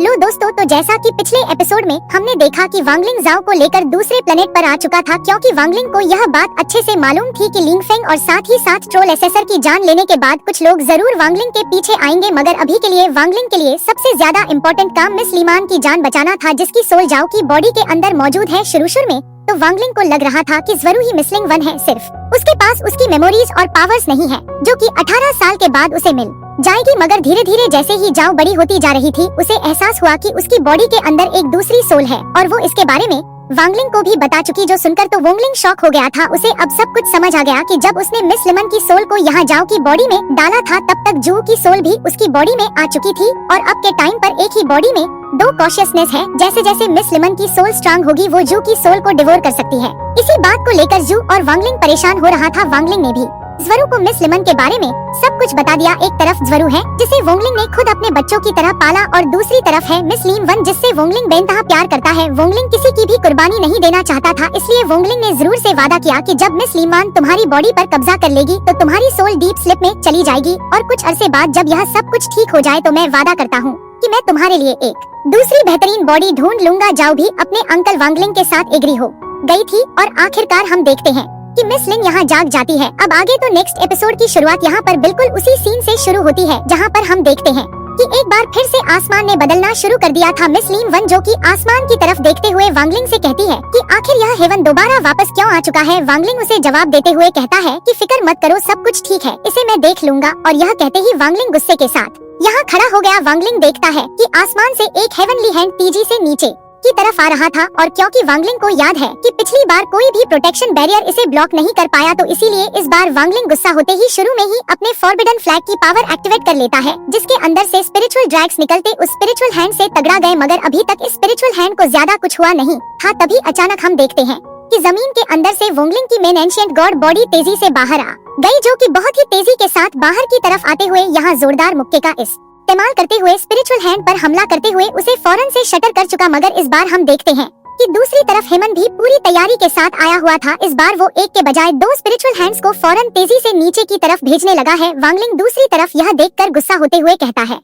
लो दोस्तों, तो जैसा कि पिछले एपिसोड में हमने देखा कि वांगलिंग जाओ को लेकर दूसरे प्लेनेट पर आ चुका था, क्योंकि वांगलिंग को यह बात अच्छे से मालूम थी कि लिंगफेंग और साथ ही साथ ट्रोल एसेसर की जान लेने के बाद कुछ लोग जरूर वांगलिंग के पीछे आएंगे। मगर अभी के लिए वांगलिंग के लिए सबसे ज्यादा इम्पोर्टेंट काम मिस लीमान की जान बचाना था, जिसकी सोल जाओ की बॉडी के अंदर मौजूद है। शुरू में तो वांगलिंग को लग रहा था कि जरूर ही मिसलिंग वन है, सिर्फ उसके पास उसकी मेमोरीज और पावर्स नहीं है, जो कि 18 साल के बाद उसे मिल जाएगी। मगर धीरे धीरे जैसे ही जाओ बड़ी होती जा रही थी, उसे एहसास हुआ कि उसकी बॉडी के अंदर एक दूसरी सोल है और वो इसके बारे में वांगलिंग को भी बता चुकी, जो सुनकर तो वांगलिंग शॉक हो गया था। उसे अब सब कुछ समझ आ गया कि जब उसने मिस लिमन की सोल को यहाँ जाओ की बॉडी में डाला था, तब तक जू की सोल भी उसकी बॉडी में आ चुकी थी और अब के टाइम पर एक ही बॉडी में दो कॉशियसनेस है। जैसे जैसे मिस लिमन की सोल स्ट्रांग होगी, वो जू की सोल को डिवोर कर सकती है। इसी बात को लेकर जू और वांगलिंग परेशान हो रहा था। वांगलिंग ने भी ज़्वरू को मिस लिमन के बारे में सब कुछ बता दिया। एक तरफ ज़्वरू है जिसे वांगलिंग ने खुद अपने बच्चों की तरह पाला, और दूसरी तरफ है मिस लीम वन, जिससे वांगलिंग बेइंतहा प्यार करता है। वांगलिंग किसी की भी कुर्बानी नहीं देना चाहता था, इसलिए वांगलिंग ने जरूर से वादा किया कि जब मिस लीम वन तुम्हारी बॉडी पर कब्जा कर लेगी तो तुम्हारी सोल डीप स्लिप में चली जाएगी, और कुछ अरसे बाद जब यह सब कुछ ठीक हो जाए तो मैं वादा करता हूँ कि मैं तुम्हारे लिए एक दूसरी बेहतरीन बॉडी ढूंढ लूंगा। जाओ भी अपने अंकल वांगलिंग के साथ एग्री हो गई थी और आखिरकार हम देखते हैं कि मिस लिंग यहाँ जाग जाती है। अब आगे तो नेक्स्ट एपिसोड की शुरुआत यहाँ पर बिल्कुल उसी सीन से शुरू होती है, जहाँ पर हम देखते हैं कि एक बार फिर से आसमान ने बदलना शुरू कर दिया था। मिस लीम वन, जो कि आसमान की तरफ देखते हुए वांगलिंग से कहती है कि आखिर यह हेवन दोबारा वापस क्यों आ चुका है। वांगलिंग उसे जवाब देते हुए कहता है कि फिक्र मत करो, सब कुछ ठीक है, इसे मैं देख लूंगा। और यह कहते ही वांगलिंग गुस्से के साथ यहाँ खड़ा हो गया। वांगलिंग देखता है कि आसमान से एक हेवनली हैंड तेजी से नीचे की तरफ आ रहा था, और क्योंकि वांगलिंग को याद है कि पिछली बार कोई भी प्रोटेक्शन बैरियर इसे ब्लॉक नहीं कर पाया, तो इसीलिए इस बार वांगलिंग गुस्सा होते ही शुरू में ही अपने फॉरबिडन फ्लैग की पावर एक्टिवेट कर लेता है, जिसके अंदर से स्पिरिचुअल ड्रैग्स निकलते उस स्पिरिचुअल हैंड से तगड़ा गए। मगर अभी तक इस स्पिरिचुअल हैंड को ज्यादा कुछ हुआ नहीं था। तभी अचानक हम देखते हैं कि जमीन के अंदर से वांगलिंग की मेन एंशिएंट गॉड बॉडी तेजी से बाहर आ गई, जो कि बहुत ही तेजी के साथ बाहर की तरफ आते हुए यहाँ जोरदार मुक्के का इस्तेमाल करते हुए स्पिरिचुअल हैंड पर हमला करते हुए उसे फौरन से शटर कर चुका। मगर इस बार हम देखते हैं कि दूसरी तरफ हेमन भी पूरी तैयारी के साथ आया हुआ था। इस बार वो एक के बजाय दो स्पिरिचुअल हैंड्स को फौरन तेजी से नीचे की तरफ भेजने लगा है। वांगलिंग दूसरी तरफ यह देखकर गुस्सा होते हुए कहता है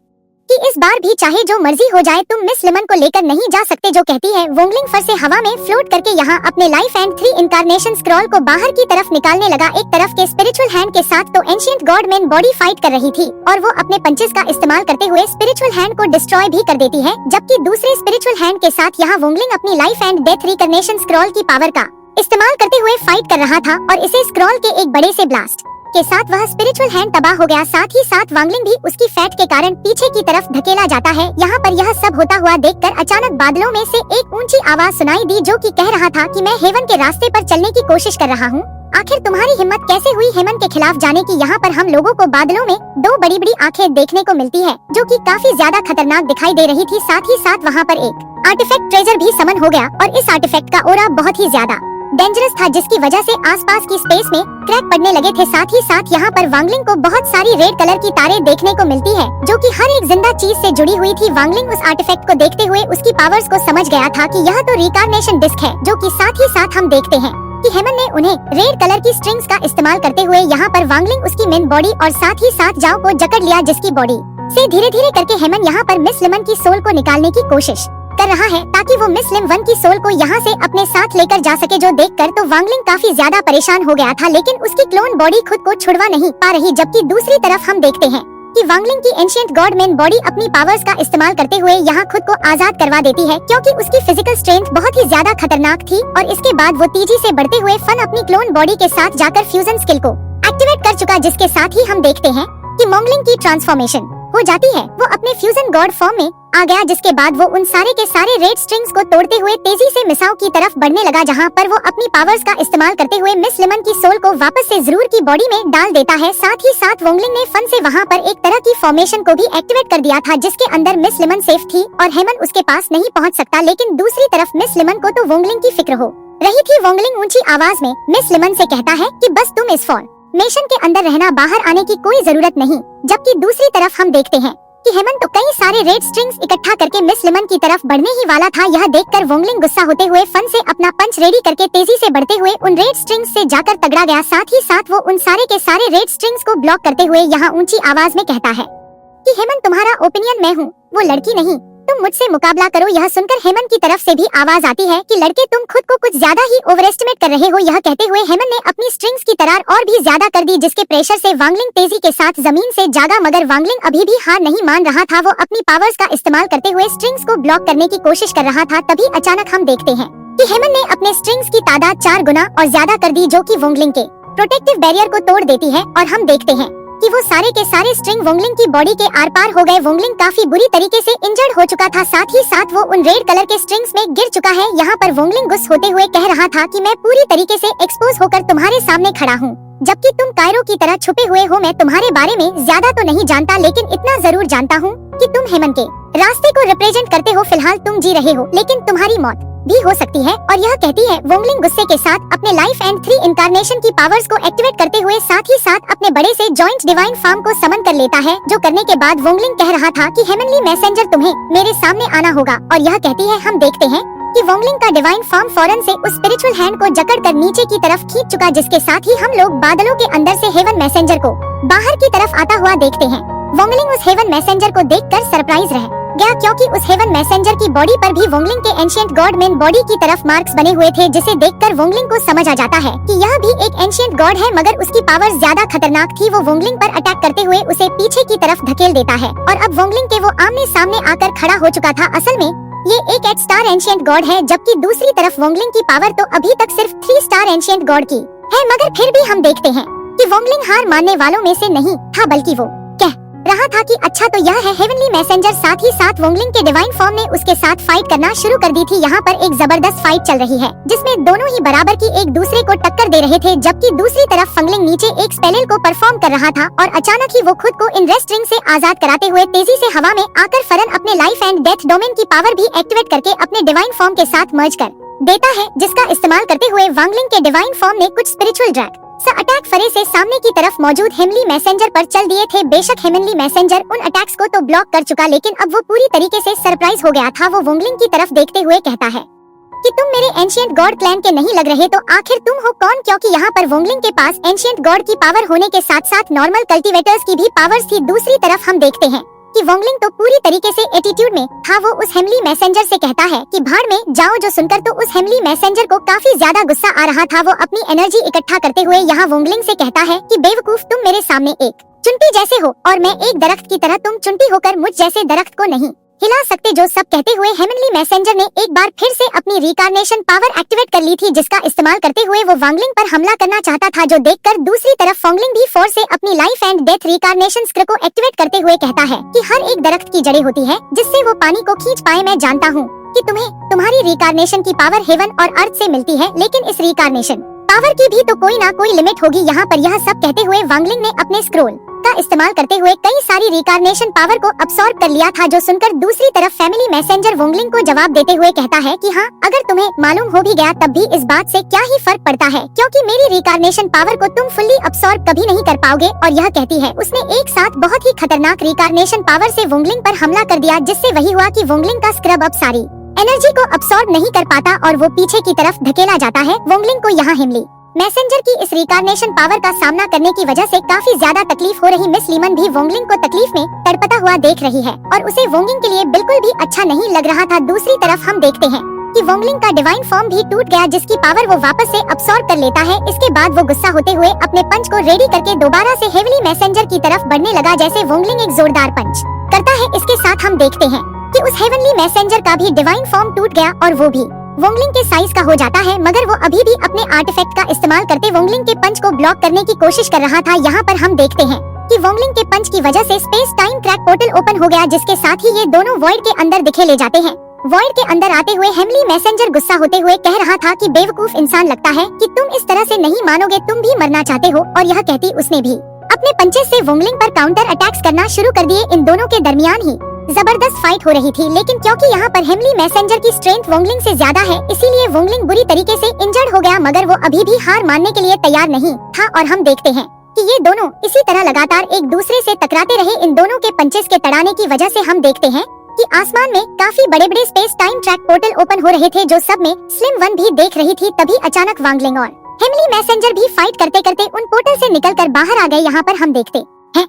कि इस बार भी चाहे जो मर्जी हो जाए, तुम मिस लिमन को लेकर नहीं जा सकते। जो कहती है वांगलिंग फर से हवा में फ्लोट करके यहाँ अपने लाइफ एंड 3 इनकारनेशन स्क्रॉल को बाहर की तरफ निकालने लगा। एक तरफ के स्पिरिचुअल हैंड के साथ तो ancient God main body fight कर रही थी और वो अपने पंचेस का इस्तेमाल करते हुए स्पिरिचुअल हैंड को डिस्ट्रॉय भी कर देती है, जबकि दूसरे स्पिरिचुअल हैंड के साथ यहाँ वांगलिंग अपनी life and death recognition scroll की पावर का इस्तेमाल करते हुए फाइट कर रहा था, और इसे स्क्रॉल के एक बड़े से ब्लास्ट के साथ वह स्पिरिचुअल हैंड तबाह हो गया। साथ ही साथ वांगलिंग भी उसकी फैट के कारण पीछे की तरफ धकेला जाता है। यहाँ पर यह सब होता हुआ देखकर अचानक बादलों में से एक ऊंची आवाज सुनाई दी, जो कि कह रहा था कि मैं हेवन के रास्ते पर चलने की कोशिश कर रहा हूँ। आखिर तुम्हारी हिम्मत कैसे हुई हेमन के खिलाफ जाने की। यहाँ पर हम लोगों को बादलों में दो बड़ी बड़ी आंखें देखने को मिलती है, जो कि काफी ज्यादा खतरनाक दिखाई दे रही थी। साथ ही साथ वहाँ पर एक आर्टिफैक्ट ट्रेजर भी समन हो गया, और इस आर्टिफैक्ट का ऑरा बहुत ही ज्यादा डेंजरस था, जिसकी वजह से आसपास की स्पेस में क्रैक पड़ने लगे थे। साथ ही साथ यहाँ पर वांगलिंग को बहुत सारी रेड कलर की तारें देखने को मिलती है, जो कि हर एक जिंदा चीज से जुड़ी हुई थी। वांगलिंग उस आर्टिफैक्ट को देखते हुए उसकी पावर्स को समझ गया था कि यह तो रिकारनेशन डिस्क है, जो कि साथ ही साथ हम देखते हैं कि हेमन ने उन्हें रेड कलर की स्ट्रिंग्स का इस्तेमाल करते हुए यहाँ पर वांगलिंग उसकी मेन बॉडी और साथ ही साथ जाओ को जकड़ लिया, जिसकी बॉडी से धीरे धीरे करके हेमन यहाँ पर मिस लिमन की सोल को निकालने की कोशिश कर रहा है, ताकि वो मिस लिम वन की सोल को यहाँ से अपने साथ लेकर जा सके। जो देखकर तो वांगलिंग काफी ज्यादा परेशान हो गया था, लेकिन उसकी क्लोन बॉडी खुद को छुड़वा नहीं पा रही। जबकि दूसरी तरफ हम देखते हैं कि वांगलिंग की एंशिएंट गॉड मेन बॉडी अपनी पावर्स का इस्तेमाल करते हुए यहाँ खुद को आजाद करवा देती है, क्योंकि उसकी फिजिकल स्ट्रेंथ बहुत ही ज्यादा खतरनाक थी। और इसके बाद वो तेजी से बढ़ते हुए फन अपनी क्लोन बॉडी के साथ जाकर फ्यूजन स्किल को एक्टिवेट कर चुका, जिसके साथ ही हम देखते हैं कि वांगलिंग की ट्रांसफॉर्मेशन हो जाती है। वो अपने फ्यूजन गॉड फॉर्म में आ गया, जिसके बाद वो उन सारे के सारे रेड स्ट्रिंग्स को तोड़ते हुए तेजी से मिसाओ की तरफ बढ़ने लगा, जहाँ पर वो अपनी पावर्स का इस्तेमाल करते हुए मिस लिमन की सोल को वापस से जरूर की बॉडी में डाल देता है। साथ ही साथ वांगलिंग ने फन से वहाँ पर एक तरह की फॉर्मेशन को भी एक्टिवेट कर दिया था, जिसके अंदर मिस लिमन सेफ थी और हेमन उसके पास नहीं पहुँच सकता। लेकिन दूसरी तरफ मिस लिमन को तो वांगलिंग की फिक्र हो रही थी। वांगलिंग ऊंची आवाज में मिस लिमन से कहता है कि बस तुम इस फॉर्मेशन के अंदर रहना, बाहर आने की कोई जरूरत नहीं। जबकि दूसरी तरफ हम देखते हैं कि हेमन तो कई सारे रेड स्ट्रिंग्स इकट्ठा करके मिस लिमन की तरफ बढ़ने ही वाला था। यह देखकर वांगलिंग गुस्सा होते हुए फन से अपना पंच रेडी करके तेजी से बढ़ते हुए उन रेड स्ट्रिंग्स से जाकर तगड़ा गया। साथ ही साथ वो उन सारे के सारे रेड स्ट्रिंग्स को ब्लॉक करते हुए यहाँ ऊंची आवाज में कहता है कि हेमन, तुम्हारा ओपिनियन मैं हूँ, वो लड़की नहीं। तुम मुझसे मुकाबला करो। यह सुनकर हेमन की तरफ से भी आवाज आती है कि लड़के तुम खुद को कुछ ज्यादा ही ओवर एस्टिमेट कर रहे हो। यह कहते हुए हेमन ने अपनी स्ट्रिंग्स की तरार और भी ज्यादा कर दी, जिसके प्रेशर से वांगलिंग तेजी के साथ जमीन से जागा, मगर वांगलिंग अभी भी हार नहीं मान रहा था। वो अपनी पावर्स का इस्तेमाल करते हुए स्ट्रिंग्स को ब्लॉक करने की कोशिश कर रहा था। तभी अचानक हम देखते हैं कि हेमन ने अपने स्ट्रिंग्स की तादाद 4 गुना और ज्यादा कर दी, जो कि वोंगलिंग के प्रोटेक्टिव बैरियर को तोड़ देती है। और हम देखते हैं कि वो सारे के सारे स्ट्रिंग वोंगलिंग की बॉडी के आर पार हो गए। वोंगलिंग काफी बुरी तरीके से इंजर्ड हो चुका था, साथ ही साथ वो उन रेड कलर के स्ट्रिंग्स में गिर चुका है। यहाँ पर वोंगलिंग गुस्से होते हुए कह रहा था कि मैं पूरी तरीके से एक्सपोज होकर तुम्हारे सामने खड़ा हूँ, जबकि तुम कायरो की तरह छुपे हुए हो। मैं तुम्हारे बारे में ज्यादा तो नहीं जानता, लेकिन इतना जरूर जानता हूँ कि तुम हेमन के रास्ते को रिप्रेजेंट करते हो। फिलहाल तुम जी रहे हो, लेकिन तुम्हारी मौत भी हो सकती है। और यह कहती है वोंगलिंग गुस्से के साथ अपने लाइफ एंड 3 इनकारनेशन की पावर्स को एक्टिवेट करते हुए साथ ही साथ अपने बड़े से जॉइंट डिवाइन फॉर्म को समन कर लेता है, जो करने के बाद वोंगलिंग कह रहा था कि हेमनली मैसेंजर तुम्हें मेरे सामने आना होगा। और यह कहती है, हम देखते हैं कि वोंगलिंग का डिवाइन फॉर्म फौरन से उस स्पिरिचुअल हैंड को जकड़कर नीचे की तरफ खींच चुका, जिसके साथ ही हम लोग बादलों के अंदर से हेवन मैसेंजर को बाहर की तरफ आता हुआ देखते हैं। वोंगलिंग उस हेवन मैसेंजर को देखकर सरप्राइज रह गया, क्योंकि उस हेवन मैसेंजर की बॉडी पर भी वोंगलिंग के एंशिएंट गॉड मेन बॉडी की तरफ मार्क्स बने हुए थे, जिसे देखकर वोंगलिंग को समझ आ जाता है कि यह भी एक एंशिएंट गॉड है, मगर उसकी पावर ज्यादा खतरनाक थी। वो वोंगलिंग पर अटैक करते हुए उसे पीछे की तरफ धकेल देता है और अब वोंगलिंग के वो आमने सामने आकर खड़ा हो चुका था। असल में ये एक 8 स्टार एंशिएंट गॉड है, जबकि दूसरी तरफ वोंगलिंग की पावर तो अभी तक सिर्फ 3 स्टार एंशिएंट गॉड की है। मगर फिर भी हम देखते हैं कि वोंगलिंग हार मानने वालों में से नहीं था, बल्कि वो कह रहा था कि अच्छा तो यह है हेवनली मैसेंजर। साथ ही साथ वोंगलिंग के डिवाइन फॉर्म ने उसके साथ फाइट करना शुरू कर दी थी। यहाँ पर एक जबरदस्त फाइट चल रही है, जिसमें दोनों ही बराबर की एक दूसरे को टक्कर दे रहे थे, जबकि दूसरी तरफ फंगलिंग नीचे एक स्पेल को परफॉर्म कर रहा था और अचानक ही वो खुद को इन रेस्ट रिंग से आजाद कराते हुए तेजी से हवा में आकर फरन अपने लाइफ एंड डेथ डोमेन की पावर भी एक्टिवेट करके अपने डिवाइन फॉर्म के साथ मर्ज कर देता है, जिसका इस्तेमाल करते हुए वांगलिंग के डिवाइन फॉर्म ने कुछ स्पिरिचुअल ड्रैग अटैक फरे से सामने की तरफ मौजूद हेमली मैसेंजर पर चल दिए थे। बेशक हेमनली मैसेंजर उन अटैक्स को तो ब्लॉक कर चुका, लेकिन अब वो पूरी तरीके से सरप्राइज हो गया था। वो वोंगलिंग की तरफ देखते हुए कहता है कि तुम मेरे एंशिएंट गॉड क्लैन के नहीं लग रहे, तो आखिर तुम हो कौन? क्योंकि यहाँ पर वोंगलिंग के पास एंशिएंट गॉड की पावर होने के साथ साथ नॉर्मल कल्टीवेटर्स की भी पावर्स थी। दूसरी तरफ हम देखते हैं कि वोंगलिंग तो पूरी तरीके से एटीट्यूड में था। वो उस हेमली मैसेंजर से कहता है कि भाड़ में जाओ, जो सुनकर तो उस हेमली मैसेंजर को काफी ज्यादा गुस्सा आ रहा था। वो अपनी एनर्जी इकट्ठा करते हुए यहाँ वोंगलिंग से कहता है कि बेवकूफ, तुम मेरे सामने एक चुंटी जैसे हो और मैं एक दरख्त की तरह, तुम चुंटी होकर मुझ जैसे दरख्त को नहीं हिला सकते। जो सब कहते हुए हेमनली मैसेंजर ने एक बार फिर से अपनी रिकार्नेशन पावर एक्टिवेट कर ली थी, जिसका इस्तेमाल करते हुए वो वांगलिंग पर हमला करना चाहता था, जो देखकर दूसरी तरफ वांगलिंग भी फोर्स से अपनी life and death reincarnation square को एक्टिवेट करते हुए कहता है कि हर एक दरख्त की जड़ें होती है जिससे वो पानी को खींच पाए। मैं जानता हूँ कि तुम्हें तुम्हारी रिकार्नेशन की पावर हेवन और अर्थ से मिलती है, लेकिन इस रिकार्नेशन पावर की भी तो कोई ना कोई लिमिट होगी। यहाँ पर यह सब कहते हुए वांगलिंग ने अपने स्क्रोल का इस्तेमाल करते हुए कई सारी रिकार्नेशन पावर को अब्सॉर्ब कर लिया था, जो सुनकर दूसरी तरफ फैमिली मैसेंजर वोंगलिंग को जवाब देते हुए कहता है कि हाँ, अगर तुम्हें मालूम हो भी गया तब भी इस बात से क्या ही फर्क पड़ता है, क्योंकि मेरी रिकार्नेशन पावर को तुम फुल्ली अब्सॉर्ब कभी नहीं कर पाओगे। और यह कहती है उसने एक साथ बहुत ही खतरनाक रिकार्नेशन पावर से वोंगलिंग पर हमला कर दिया, जिससे वही हुआ कि वोंगलिंग का स्क्रब अब सारी एनर्जी को अब्सॉर्ब नहीं कर पाता और वो पीछे की तरफ धकेला जाता है। वोंगलिंग को यहाँ हेमली मैसेंजर की इस रिकार्नेशन पावर का सामना करने की वजह से काफी ज्यादा तकलीफ हो रही। मिस लीमन भी वोंगलिंग को तकलीफ में तड़पता हुआ देख रही है और उसे वोंगलिंग के लिए बिल्कुल भी अच्छा नहीं लग रहा था। दूसरी तरफ हम देखते हैं कि वोंगलिंग का डिवाइन फॉर्म भी टूट गया, जिसकी पावर वो वापस से अब्सॉर्ब कर लेता है। इसके बाद वो गुस्सा होते हुए अपने पंच को रेडी करके दोबारा से हेवली मैसेंजर की तरफ बढ़ने लगा, जैसे वोंगलिंग एक जोरदार पंच करता है। इसके साथ हम देखते हैं कि उस हेवनली मैसेंजर का भी डिवाइन फॉर्म टूट गया और वो भी वोंगलिंग के साइज का हो जाता है, मगर वो अभी भी अपने आर्टिफैक्ट का इस्तेमाल करते वोंगलिंग के पंच को ब्लॉक करने की कोशिश कर रहा था। यहाँ पर हम देखते हैं कि वोंगलिंग के पंच की वजह से space time crack portal open हो गया, जिसके साथ ही ये दोनों वॉइड के अंदर दिखेले जाते हैं। वॉइड के अंदर आते हुए हेमली मैसेंजर गुस्सा होते हुए कह रहा था कि बेवकूफ इंसान, लगता है कि तुम इस तरह से नहीं मानोगे, तुम भी मरना चाहते हो। और यह कहती उसने भी अपने पंचेस से वोंगलिंग पर काउंटर अटैक्स करना शुरू कर दिए। इन दोनों के दरमियान ही जबरदस्त फाइट हो रही थी, लेकिन क्योंकि यहाँ पर हेमली मैसेंजर की स्ट्रेंथ वोंगलिंग से ज्यादा है, इसीलिए वोंगलिंग बुरी तरीके से इंजर्ड हो गया, मगर वो अभी भी हार मानने के लिए तैयार नहीं था। और हम देखते हैं कि ये दोनों इसी तरह लगातार एक दूसरे से टकराते रहे। इन दोनों के पंचेस के तड़ाने की वजह से हम देखते हैं कि आसमान में काफी बड़े बड़े space time track portal open हो रहे थे, जो सब में स्लिम वन भी देख रही थी। तभी अचानक वांगलिंग और हेमली मैसेंजर भी फाइट करते करते उन पोर्टल से निकलकर बाहर आ गए। यहाँ पर हम देखते हैं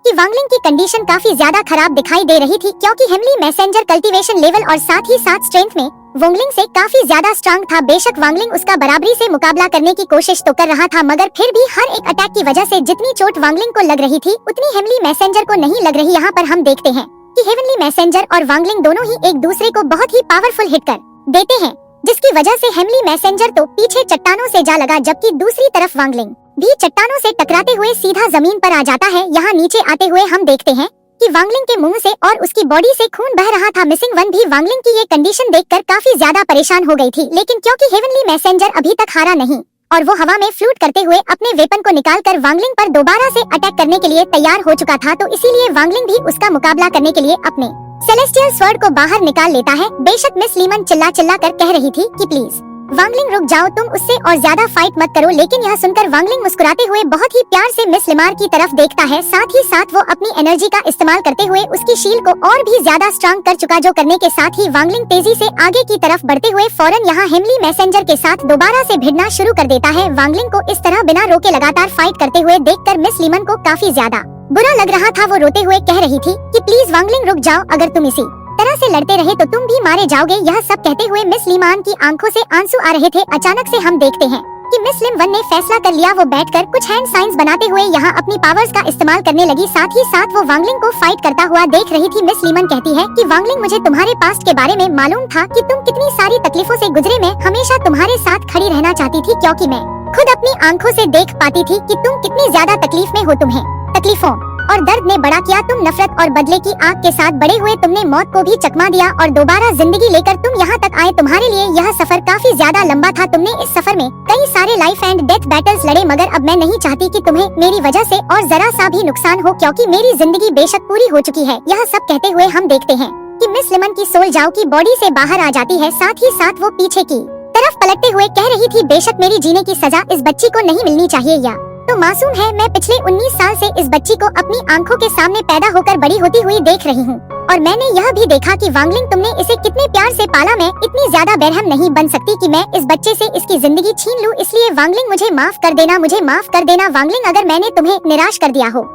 कि वांगलिंग की कंडीशन काफी ज्यादा खराब दिखाई दे रही थी, क्योंकि हेमली मैसेंजर कल्टीवेशन लेवल और साथ ही साथ स्ट्रेंथ में वोंगलिंग से काफी ज्यादा स्ट्रांग था। बेशक वांगलिंग उसका बराबरी से मुकाबला करने की कोशिश तो कर रहा था, मगर फिर भी हर एक अटैक की वजह से जितनी चोट वांगलिंग को लग रही थी उतनी हेमली मैसेंजर को नहीं लग रही। यहाँ पर हम देखते हैं कि हेवनली मैसेंजर और वांगलिंग दोनों ही एक दूसरे को बहुत ही पावरफुल हिट कर देते हैं, जिसकी वजह से हेमली मैसेंजर तो पीछे चट्टानों से जा लगा, जबकि दूसरी तरफ वांगलिंग भी चट्टानों से टकराते हुए सीधा जमीन पर आ जाता है। यहाँ नीचे आते हुए हम देखते हैं कि वांगलिंग के मुंह से और उसकी बॉडी से खून बह रहा था। मिसिंग वन भी वांगलिंग की ये कंडीशन देखकर काफी ज्यादा परेशान हो गई थी, लेकिन क्योंकि हेवनली मैसेंजर अभी तक हारा नहीं और वो हवा में फ्लूट करते हुए अपने वेपन को निकालकर वांगलिंग पर दोबारा से अटैक करने के लिए तैयार हो चुका था, तो इसीलिए वांगलिंग भी उसका मुकाबला करने के लिए अपने सेलेस्टियल स्वर्ड को बाहर निकाल लेता है। बेशक मिस लीमन चिल्ला चिल्ला कर कह रही थी कि प्लीज वांगलिंग रुक जाओ, तुम उससे और ज्यादा फाइट मत करो, लेकिन यह सुनकर वांगलिंग मुस्कुराते हुए बहुत ही प्यार से मिस लिमार की तरफ देखता है। साथ ही साथ वो अपनी एनर्जी का इस्तेमाल करते हुए उसकी शील्ड को और भी ज्यादा स्ट्रांग कर चुका, जो करने के साथ ही वांगलिंग तेजी से आगे की तरफ बढ़ते हुए फौरन यहाँ हेमली मैसेंजर के साथ दोबारा से भिड़ना शुरू कर देता है। वांगलिंग को इस तरह बिना रोके लगातार फाइट करते हुए देखकर मिस लीमन को काफी ज्यादा बुरा लग रहा था। वो रोते हुए कह रही थी कि प्लीज वांगलिंग रुक जाओ, अगर तुम इसी तरह से लड़ते रहे तो तुम भी मारे जाओगे। यह सब कहते हुए मिस लीमान की आंखों से आंसू आ रहे थे। अचानक से हम देखते हैं कि मिस लिम वन ने फैसला कर लिया। वो बैठकर कुछ हैंड साइंस बनाते हुए यहाँ अपनी पावर्स का इस्तेमाल करने लगी। साथ ही साथ वो वांगलिंग को फाइट करता हुआ देख रही थी। मिस लीमन कहती है कि वांगलिंग, मुझे तुम्हारे पास्ट के बारे में मालूम था कि तुम कितनी सारी तकलीफों से गुजरे। मैं हमेशा तुम्हारे साथ खड़ी रहना चाहती थी, क्योंकि मैं खुद अपनी आंखों से देख पाती थी कि तुम कितनी ज्यादा तकलीफ में हो। तुम्हें तकलीफों और दर्द ने बड़ा किया। तुम नफरत और बदले की आग के साथ बड़े हुए। तुमने मौत को भी चकमा दिया और दोबारा जिंदगी लेकर तुम यहाँ तक आए। तुम्हारे लिए यह सफर काफी ज्यादा लंबा था। तुमने इस सफर में कई सारे लाइफ एंड डेथ बैटल्स लड़े, मगर अब मैं नहीं चाहती कि तुम्हें मेरी वजह से और जरा सा भी नुकसान हो, क्योंकि मेरी जिंदगी बेशक पूरी हो चुकी है। यह सब कहते हुए हम देखते हैं कि मिस लिमन की सोल जाओ की बॉडी से बाहर आ जाती है। साथ ही साथ वो पीछे की तरफ पलटते हुए कह रही थी, बेशक मेरी जीने की सजा इस बच्ची को नहीं मिलनी चाहिए। या तो मासूम है। मैं पिछले 19 साल से इस बच्ची को अपनी आंखों के सामने पैदा होकर बड़ी होती हुई देख रही हूँ, और मैंने यह भी देखा कि वांगलिंग, तुमने इसे कितने प्यार से पाला। मैं इतनी ज्यादा बेरहम नहीं बन सकती कि मैं इस बच्चे से इसकी जिंदगी छीन लूं। इसलिए वांगलिंग, मुझे माफ कर देना, मुझे माफ कर देना वांगलिंग, अगर मैंने तुम्हें निराश कर दिया हो।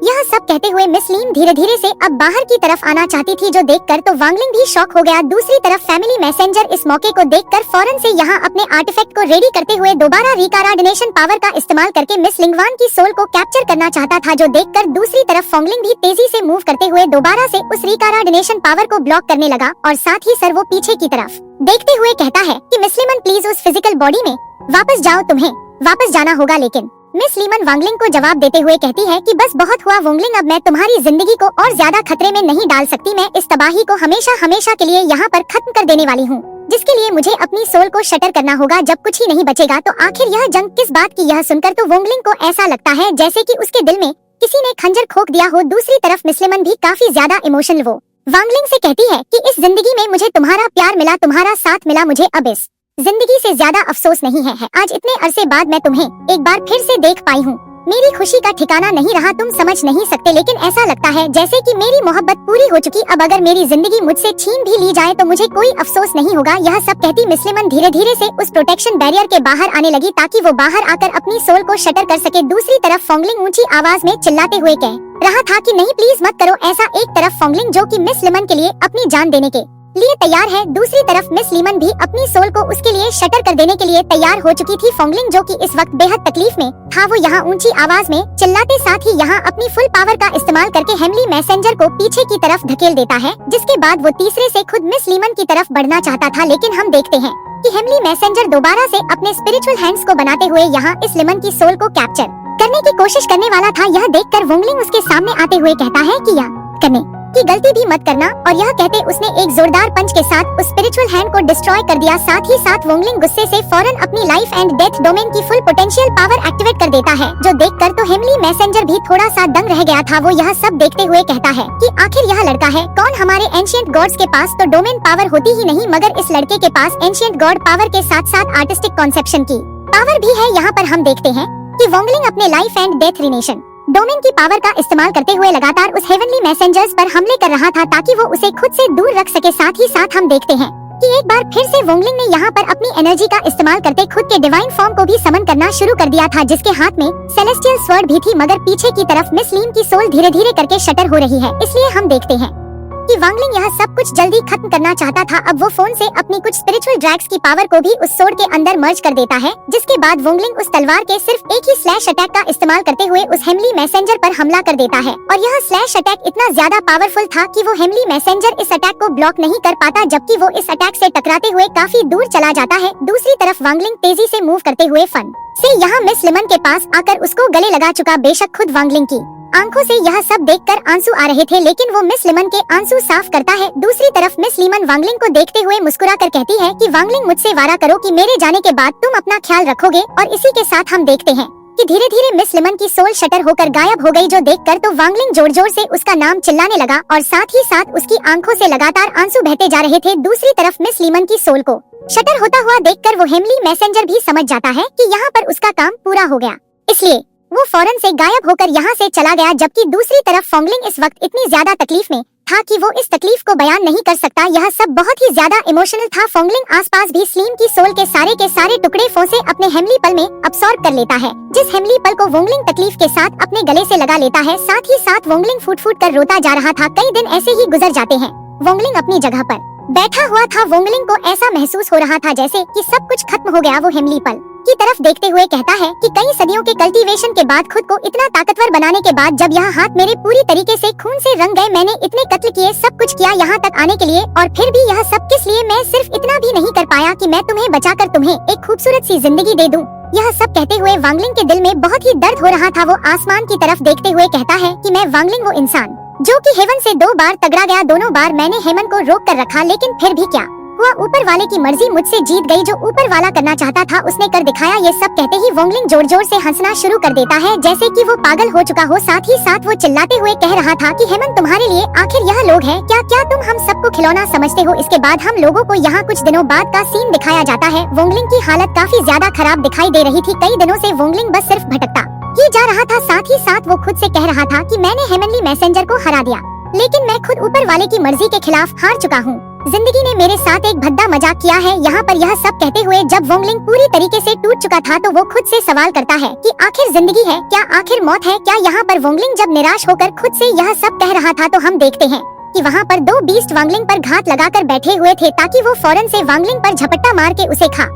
यह सब कहते हुए मिस लीम धीरे धीरे से अब बाहर की तरफ आना चाहती थी, जो देखकर तो वांगलिंग भी शॉक हो गया। दूसरी तरफ फैमिली मैसेंजर इस मौके को देखकर फौरन से यहाँ अपने आर्टिफैक्ट को रेडी करते हुए दोबारा रिकार्डिनेशन पावर का इस्तेमाल करके मिस लिंगवान की सोल को कैप्चर करना चाहता था, जो देखकर दूसरी तरफ फोंगलिंग भी तेजी से मूव करते हुए दोबारा से उस रिकार्डिनेशन पावर को ब्लॉक करने लगा। और साथ ही सर वो पीछे की तरफ देखते हुए कहता है कि मिस लिमन, प्लीज उस फिजिकल बॉडी में वापस जाओ, तुम्हें वापस जाना होगा। लेकिन मिस लीमन वांगलिंग को जवाब देते हुए कहती है कि बस बहुत हुआ वांगलिंग, अब मैं तुम्हारी जिंदगी को और ज्यादा खतरे में नहीं डाल सकती। मैं इस तबाही को हमेशा हमेशा के लिए यहाँ पर खत्म कर देने वाली हूँ, जिसके लिए मुझे अपनी सोल को शटर करना होगा। जब कुछ ही नहीं बचेगा तो आखिर यह जंग किस बात की। यह सुनकर तो वांगलिंग को ऐसा लगता है जैसे कि उसके दिल में किसी ने खंजर खोक दिया हो। दूसरी तरफ मिस लिमन भी काफी ज्यादा इमोशनल वो वांगलिंग से कहती है कि इस जिंदगी में मुझे तुम्हारा प्यार मिला, तुम्हारा साथ मिला, मुझे अब इस जिंदगी से ज्यादा अफसोस नहीं है। आज इतने अरसे बाद मैं तुम्हें एक बार फिर से देख पाई हूँ। मेरी खुशी का ठिकाना नहीं रहा, तुम समझ नहीं सकते, लेकिन ऐसा लगता है जैसे कि मेरी मोहब्बत पूरी हो चुकी। अब अगर मेरी जिंदगी मुझसे छीन भी ली जाए तो मुझे कोई अफसोस नहीं होगा। यह सब कहती मिस लिमन धीरे धीरे से उस प्रोटेक्शन बैरियर के बाहर आने लगी, ताकि वो बाहर आकर अपनी सोल को शटर कर सके। दूसरी तरफ फोंगलिंग ऊंची आवाज में चिल्लाते हुए कह रहा था कि नहीं, प्लीज मत करो ऐसा। एक तरफ फोंगलिंग, जो कि मिस लिमन के लिए अपनी जान देने के लिए तैयार है, दूसरी तरफ मिस लीमन भी अपनी सोल को उसके लिए शटर कर देने के लिए तैयार हो चुकी थी। फोंगलिंग, जो कि इस वक्त बेहद तकलीफ में था, वो यहाँ ऊंची आवाज में चिल्लाते साथ ही यहाँ अपनी फुल पावर का इस्तेमाल करके हेमली मैसेंजर को पीछे की तरफ धकेल देता है, जिसके बाद वो तीसरे से खुद मिस लीमन की तरफ बढ़ना चाहता था। लेकिन हम देखते हैं कि हेमली मैसेंजर दोबारा से अपने स्पिरिचुअल हैंड्स को बनाते हुए यहाँ इस लिमन की सोल को कैप्चर करने की कोशिश करने वाला था। यह देखकर वोंगलिंग उसके सामने आते हुए कहता है कि यह करने की गलती भी मत करना, और यह कहते उसने एक जोरदार पंच के साथ उस स्पिरिचुअल हैंड को डिस्ट्रॉय कर दिया। साथ ही साथ वोंगलिंग गुस्से से फौरन अपनी लाइफ एंड डेथ डोमेन की फुल पोटेंशियल पावर एक्टिवेट कर देता है, जो देखकर तो हेमली मैसेंजर भी थोड़ा सा दंग रह गया था। वो यह सब देखते हुए कहता है कि आखिर यह लड़का है कौन। हमारे एंशिएंट गॉड्स के पास तो डोमेन पावर होती ही नहीं, मगर इस लड़के के पास एंशिएंट गॉड पावर के साथ साथ आर्टिस्टिक कॉन्सेप्शन की पावर भी है। यहाँ पर हम देखते हैं कि वोंगलिंग अपने लाइफ एंड डेथ रिनेशन डोमेन की पावर का इस्तेमाल करते हुए लगातार उस हेवनली मैसेंजर्स पर हमले कर रहा था, ताकि वो उसे खुद से दूर रख सके। साथ ही साथ हम देखते हैं कि एक बार फिर से वोंगलिंग ने यहाँ पर अपनी एनर्जी का इस्तेमाल करते खुद के डिवाइन फॉर्म को भी समन करना शुरू कर दिया था, जिसके हाथ में सेलेस्टियल स्वर्ड भी थी। मगर पीछे की तरफ मिस लीन की सोल धीरे धीरे करके शटर हो रही है। इसलिए हम देखते हैं कि वांगलिंग यह सब कुछ जल्दी खत्म करना चाहता था। अब वो फोन से अपनी कुछ स्पिरिचुअल ड्रैग्स की पावर को भी उस सोर्ड के अंदर मर्ज कर देता है, जिसके बाद वोंगलिंग उस तलवार के सिर्फ एक ही स्लैश अटैक का इस्तेमाल करते हुए उस हेमली मैसेंजर पर हमला कर देता है। और यह स्लैश अटैक इतना ज्यादा पावरफुल था कि वो हेमली मैसेंजर इस अटैक को ब्लॉक नहीं कर पाता, जबकि वो इस अटैक से टकराते हुए काफी दूर चला जाता है। दूसरी तरफ वांगलिंग तेजी से मूव करते हुए फन से यहाँ मिस लिमन के पास आकर उसको गले लगा चुका। बेशक खुद वांगलिंग की आंखों से यह सब देखकर आंसू आ रहे थे, लेकिन वो मिस लिमन के आंसू साफ करता है। दूसरी तरफ मिस लिमन वांगलिंग को देखते हुए मुस्कुरा कर कहती है कि वांगलिंग, मुझसे वादा करो कि मेरे जाने के बाद तुम अपना ख्याल रखोगे। और इसी के साथ हम देखते हैं कि धीरे धीरे मिस लिमन की सोल शटर होकर गायब हो गई, जो देखकर तो वांगलिंग जोर जोर से उसका नाम चिल्लाने लगा और साथ ही साथ उसकी आंखों से लगातार आंसू बहते जा रहे थे। दूसरी तरफ मिस लिमन की सोल को शटर होता हुआ देखकर वो हेमली मैसेंजर भी समझ जाता है कि यहाँ पर उसका काम पूरा हो गया, इसलिए वो फौरन से गायब होकर यहाँ से चला गया। जबकि दूसरी तरफ वांगलिंग इस वक्त इतनी ज्यादा तकलीफ में था कि वो इस तकलीफ को बयान नहीं कर सकता। यह सब बहुत ही ज्यादा इमोशनल था। वांगलिंग आसपास भी स्लीम की सोल के सारे टुकड़े फोंसे अपने हेमली पल में अब्सॉर्ब कर लेता है, जिस हेमली पल को वांगलिंग तकलीफ के साथ अपने गले से लगा लेता है। साथ ही साथ वांगलिंग फूट फूट कर रोता जा रहा था। कई दिन ऐसे ही गुजर जाते हैं। वांगलिंग अपनी जगह पर बैठा हुआ था। वांगलिंग को ऐसा महसूस हो रहा था जैसे कि सब कुछ खत्म हो गया। वो हेमली पल की तरफ देखते हुए कहता है कि कई सदियों के कल्टीवेशन के बाद खुद को इतना ताकतवर बनाने के बाद जब यह हाथ मेरे पूरी तरीके से खून से रंग गए, मैंने इतने कत्ल किए, सब कुछ किया यहाँ तक आने के लिए, और फिर भी यह सब किस लिए? मैं सिर्फ इतना भी नहीं कर पाया कि मैं तुम्हें बचाकर तुम्हें एक खूबसूरत सी जिंदगी दे दूं। यह सब कहते हुए वांगलिंग के दिल में बहुत ही दर्द हो रहा था। वो आसमान की तरफ देखते हुए कहता है कि मैं वांगलिंग, वो इंसान जो कि हेवन से 2 बार तगड़ा गया, दोनों बार मैंने हेमन को रोक कर रखा, लेकिन फिर भी क्या हुआ? ऊपर वाले की मर्जी मुझसे जीत गई। जो ऊपर वाला करना चाहता था उसने कर दिखाया। ये सब कहते ही वांगलिंग जोर जोर से हंसना शुरू कर देता है, जैसे कि वो पागल हो चुका हो। साथ ही साथ वो चिल्लाते हुए कह रहा था कि हेमन, तुम्हारे लिए आखिर यह लोग हैं क्या? क्या तुम हम सबको खिलौना समझते हो? इसके बाद हम लोगों को यहाँ कुछ दिनों बाद का सीन दिखाया जाता है। वांगलिंग की हालत काफी ज्यादा खराब दिखाई दे रही थी। कई दिनों से वांगलिंग बस सिर्फ भटकता ही जा रहा था। साथ ही साथ वो खुद से कह रहा था कि मैंने हेमनली मैसेंजर को हरा दिया, लेकिन मैं खुद ऊपर वाले की मर्जी के खिलाफ हार चुका हूँ। जिंदगी ने मेरे साथ एक भद्दा मजाक किया है। यहाँ पर यह सब कहते हुए जब वांगलिंग पूरी तरीके से टूट चुका था तो वो खुद से सवाल करता है कि आखिर जिंदगी है क्या? आखिर मौत है क्या? यहाँ पर वांगलिंग जब निराश होकर खुद से यह सब कह रहा था तो हम देखते हैं कि वहाँ पर 2 बीस्ट वांगलिंग पर घात लगाकर बैठे हुए थे ताकि वो फौरन से वांगलिंग पर झपट्टा मार के उसे खा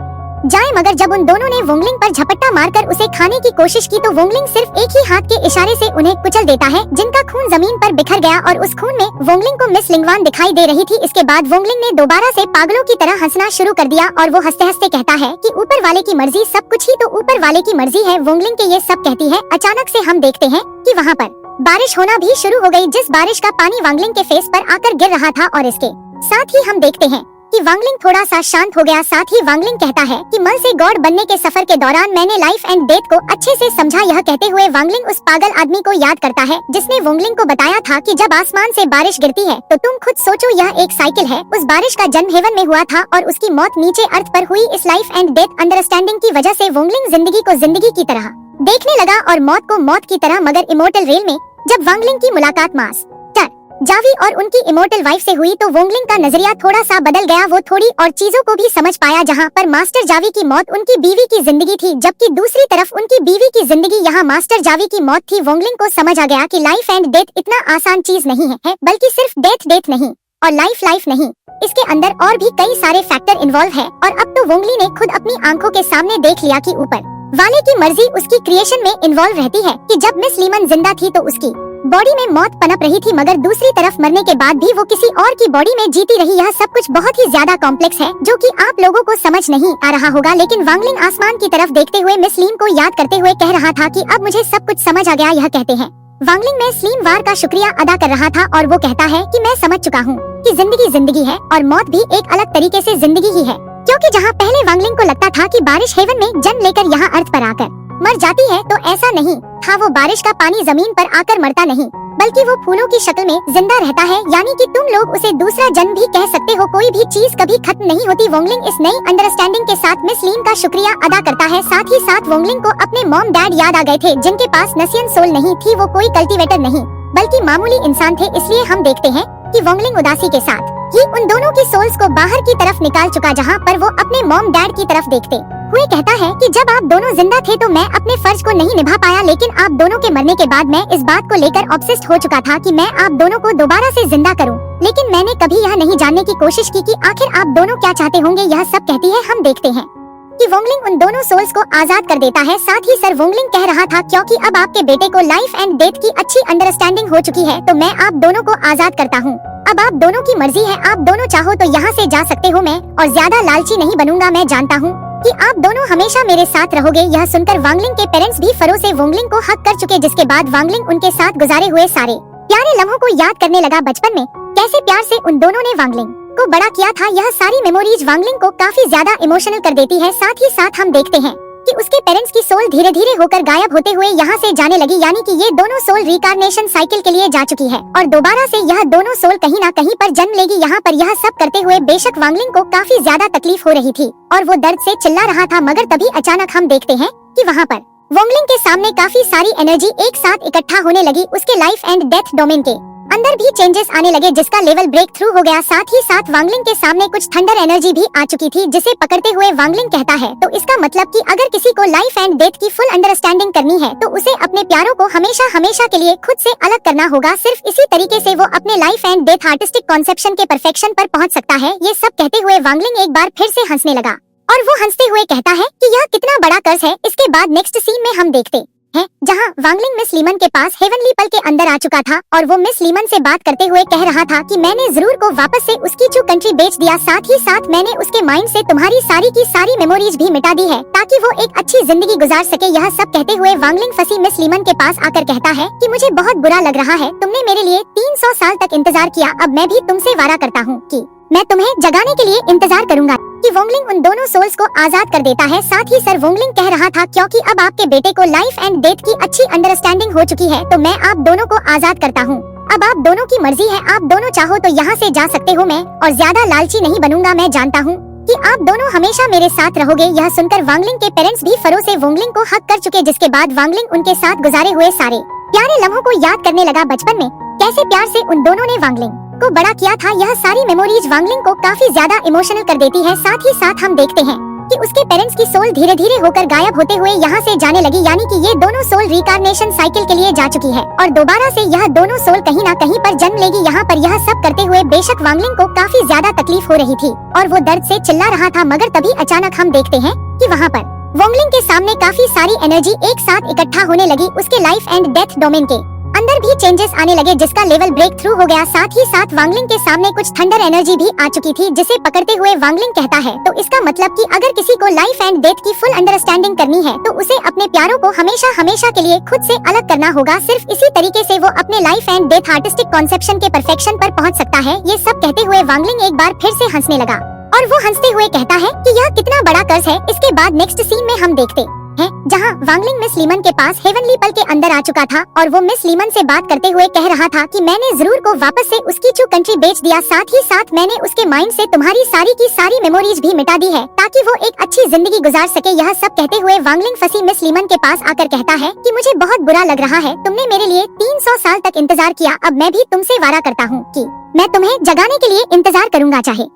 जाए। मगर जब उन दोनों ने वांगलिंग पर झपट्टा मारकर उसे खाने की कोशिश की तो वांगलिंग सिर्फ एक ही हाथ के इशारे से उन्हें कुचल देता है, जिनका खून जमीन पर बिखर गया और उस खून में वांगलिंग को मिस लिंगवान दिखाई दे रही थी। इसके बाद वांगलिंग ने दोबारा से पागलों की तरह हंसना शुरू कर दिया और वो हंसते हंसते कहता है कि ऊपर वाले की मर्जी, सब कुछ ही तो ऊपर वाले की मर्जी है। वांगलिंग के ये सब कहती है। अचानक से हम देखते हैं कि वहाँ पर बारिश होना भी शुरू हो गई, जिस बारिश का पानी वांगलिंग के फेस पर आकर गिर रहा था। और इसके साथ ही हम देखते हैं कि वांगलिंग थोड़ा सा शांत हो गया। साथ ही वांगलिंग कहता है कि मल से गॉड बनने के सफर के दौरान मैंने लाइफ एंड डेथ को अच्छे से समझा। यह कहते हुए वांगलिंग उस पागल आदमी को याद करता है जिसने वांगलिंग को बताया था कि जब आसमान से बारिश गिरती है तो तुम खुद सोचो, यह एक साइकिल है। उस बारिश का जन्म हेवन में हुआ था और उसकी मौत नीचे अर्थ पर हुई। इस लाइफ एंड डेथ अंडरस्टैंडिंग की वजह से वांगलिंग जिंदगी को जिंदगी की तरह देखने लगा और मौत को मौत की तरह। मगर इमोर्टल रेल में जब वांगलिंग की मुलाकात मास्टर जावी और उनकी इमोर्टल वाइफ से हुई तो वांगलिंग का नजरिया थोड़ा सा बदल गया। वो थोड़ी और चीजों को भी समझ पाया। जहां पर मास्टर जावी की मौत उनकी बीवी की जिंदगी थी, जबकि दूसरी तरफ उनकी बीवी की जिंदगी यहाँ मास्टर जावी की मौत थी। वांगलिंग को समझ आ गया कि लाइफ एंड डेथ इतना आसान चीज नहीं है, बल्कि सिर्फ डेथ नहीं और लाइफ नहीं, इसके अंदर और भी कई सारे फैक्टर इन्वॉल्व है। और अब तो वांगली ने खुद अपनी आंखों के सामने देख लिया कि ऊपर वाले की मर्जी उसकी क्रिएशन में इन्वॉल्व रहती है। कि जब मिस लीमन जिंदा थी तो उसकी बॉडी में मौत पनप रही थी, मगर दूसरी तरफ मरने के बाद भी वो किसी और की बॉडी में जीती रही। यह सब कुछ बहुत ही ज्यादा कॉम्प्लेक्स है जो कि आप लोगों को समझ नहीं आ रहा होगा। लेकिन वांगलिंग आसमान की तरफ देखते हुए मिस लीम को याद करते हुए कह रहा था कि अब मुझे सब कुछ समझ आ गया। यह कहते हैं वांगलिंग में स्लीम वार का शुक्रिया अदा कर रहा था और वो कहता है कि मैं समझ चुका हूँ कि जिंदगी है और मौत भी एक अलग तरीके से जिंदगी ही है। क्योंकि जहाँ पहले वांगलिंग को लगता था कि बारिश हेवन में जन्म लेकर यहाँ अर्थ पर आकर मर जाती है, तो ऐसा नहीं था। वो बारिश का पानी जमीन पर आकर मरता नहीं, बल्कि वो फूलों की शक्ल में जिंदा रहता है। यानी कि तुम लोग उसे दूसरा जन्म भी कह सकते हो। कोई भी चीज कभी खत्म नहीं होती। वांगलिंग इस नई अंडरस्टैंडिंग के साथ मिस लीम का शुक्रिया अदा करता है। साथ ही साथ वांगलिंग को अपने मॉम डैड याद आ गए थे, जिनके पास नसियन सोल नहीं थी। वो कोई कल्टीवेटर नहीं बल्कि मामूली इंसान थे। इसलिए हम देखते हैं कि वांगलिंग उदासी के साथ कि उन दोनों की सोल्स को बाहर की तरफ निकाल चुका, जहाँ पर वो अपने मॉम डैड की तरफ देखते हुए कहता है कि जब आप दोनों जिंदा थे तो मैं अपने फर्ज को नहीं निभा पाया, लेकिन आप दोनों के मरने के बाद मैं इस बात को लेकर ऑब्सेस्ड हो चुका था कि मैं आप दोनों को दोबारा से जिंदा करूं। लेकिन मैंने कभी यह नहीं जानने की कोशिश की कि आखिर आप दोनों क्या चाहते होंगे। यह सब कहती है। हम देखते हैं कि वोंगलिंग उन दोनों सोल्स को आजाद कर देता है। साथ ही सर वोंगलिंग कह रहा था, क्योंकि अब आपके बेटे को लाइफ एंड डेथ की अच्छी अंडरस्टैंडिंग हो चुकी है तो मैं आप दोनों को आजाद करता हूँ। अब आप दोनों की मर्जी है, आप दोनों चाहो तो यहाँ से जा सकते हो। मैं और ज्यादा लालची नहीं बनूंगा। मैं जानता हूँ कि आप दोनों हमेशा मेरे साथ रहोगे। यह सुनकर वांगलिंग के पेरेंट्स भी फरो से वोंगलिंग को हक कर चुके, जिसके बाद वांगलिंग उनके साथ गुजारे हुए सारे प्यारे लम्हों को याद करने लगा। बचपन में कैसे प्यार से उन दोनों ने वांगलिंग को बड़ा किया था। यह सारी मेमोरीज वांगलिंग को काफी ज्यादा इमोशनल कर देती है। साथ ही साथ हम देखते हैं कि उसके पेरेंट्स की सोल धीरे धीरे होकर गायब होते हुए यहाँ से जाने लगी, यानी कि ये दोनों सोल रिकार्नेशन साइकिल के लिए जा चुकी है और दोबारा से यह दोनों सोल कहीं ना कहीं पर जन्म लेगी। यहाँ पर यह सब करते हुए बेशक वांगलिंग को काफी ज्यादा तकलीफ हो रही थी और वो दर्द से चिल्ला रहा था, मगर तभी अचानक हम देखते हैं कि वहाँ पर वोंगलिंग के सामने काफी सारी एनर्जी एक साथ इकट्ठा होने लगी। उसके लाइफ एंड डेथ डोमेन के अंदर भी चेंजेस आने लगे, जिसका लेवल ब्रेक थ्रू हो गया। साथ ही साथ वांगलिंग के सामने कुछ थंडर एनर्जी भी आ चुकी थी, जिसे पकड़ते हुए वांगलिंग कहता है, तो इसका मतलब कि अगर किसी को लाइफ एंड डेथ की फुल अंडरस्टैंडिंग करनी है तो उसे अपने प्यारों को हमेशा हमेशा के लिए खुद से अलग करना होगा। सिर्फ इसी तरीके से वो अपने life and death artistic conception के परफेक्शन पर पहुँच सकता है। ये सब कहते हुए वांगलिंग एक बार फिर से हंसने लगा और वो हंसते हुए कहता है कि यह कितना बड़ा कर्ज है। इसके बाद नेक्स्ट सीन में हम देखते है जहाँ वांगलिंग मिस लीमन के पास हेवनली पल के अंदर आ चुका था और वो मिस लीमन से बात करते हुए कह रहा था कि मैंने जरूर को वापस से उसकी जो कंट्री बेच दिया, साथ ही साथ मैंने उसके माइंड से तुम्हारी सारी की सारी मेमोरीज भी मिटा दी है ताकि वो एक अच्छी जिंदगी गुजार सके। यह सब कहते हुए वांगलिंग फंसी मिस लीमन के पास आकर कहता है कि मुझे बहुत बुरा लग रहा है, तुमने मेरे लिए 300 साल तक इंतजार किया, अब मैं भी तुमसे वादा करता हूँ कि मैं तुम्हें जगाने के लिए इंतजार करूंगा। कि वोंगलिंग उन दोनों सोल्स को आजाद कर देता है। साथ ही सर वोंगलिंग कह रहा था, क्योंकि अब आपके बेटे को लाइफ एंड डेथ की अच्छी अंडरस्टैंडिंग हो चुकी है तो मैं आप दोनों को आजाद करता हूँ। अब आप दोनों की मर्जी है, आप दोनों चाहो तो यहाँ से जा सकते हो। मैं और ज्यादा लालची नहीं बनूंगा। मैं जानता हूँ कि आप दोनों हमेशा मेरे साथ रहोगे। यह सुनकर वांगलिंग के पेरेंट्स भी फरो से वोंगलिंग को हक कर चुके, जिसके बाद वांगलिंग उनके साथ गुजारे हुए सारे प्यारे लम्हों को याद करने लगा। बचपन में कैसे प्यार से उन दोनों ने वांगलिंग को बड़ा किया था। यह सारी मेमोरीज वांगलिंग को काफी ज्यादा इमोशनल कर देती है। साथ ही साथ हम देखते हैं कि उसके पेरेंट्स की सोल धीरे धीरे होकर गायब होते हुए यहाँ से जाने लगी, यानी कि ये दोनों सोल रिकार्नेशन साइकिल के लिए जा चुकी है और दोबारा से यह दोनों सोल कहीं ना कहीं पर जन्म लेगी। यहाँ पर यह सब करते हुए बेशक वांगलिंग को काफी ज्यादा तकलीफ हो रही थी और वो दर्द से चिल्ला रहा था, मगर तभी अचानक हम देखते हैं कि वहाँ पर वोंगलिंग के सामने काफी सारी एनर्जी एक साथ इकट्ठा होने लगी। उसके लाइफ एंड डेथ डोमेन के अंदर भी चेंजेस आने लगे, जिसका लेवल ब्रेक थ्रू हो गया। साथ ही साथ वांगलिंग के सामने कुछ थंडर एनर्जी भी आ चुकी थी, जिसे पकड़ते हुए वांगलिंग कहता है, तो इसका मतलब कि अगर किसी को लाइफ एंड डेथ की फुल अंडरस्टैंडिंग करनी है तो उसे अपने प्यारों को हमेशा हमेशा के लिए खुद से अलग करना होगा। सिर्फ इसी तरीके से वो अपने life and death artistic conception के परफेक्शन पर पहुँच सकता है। ये सब कहते हुए वांगलिंग एक बार फिर से हंसने लगा और वो हंसते हुए कहता है कि यह कितना बड़ा कर्ज है। इसके बाद नेक्स्ट सीन में हम देखते है जहाँ वांगलिंग मिस लीमन के पास हेवनली पल के अंदर आ चुका था और वो मिस लीमन से बात करते हुए कह रहा था कि मैंने जरूर को वापस से उसकी जो कंट्री बेच दिया, साथ ही साथ मैंने उसके माइंड से तुम्हारी सारी की सारी मेमोरीज भी मिटा दी है ताकि वो एक अच्छी जिंदगी गुजार सके। यह सब कहते हुए वांगलिंग फंसी मिस लीमन के पास आकर कहता है कि मुझे बहुत बुरा लग रहा है, तुमने मेरे लिए 300 साल तक इंतजार किया, अब मैं भी तुमसे वादा करता हूँ कि मैं तुम्हें जगाने के लिए इंतजार करूंगा चाहे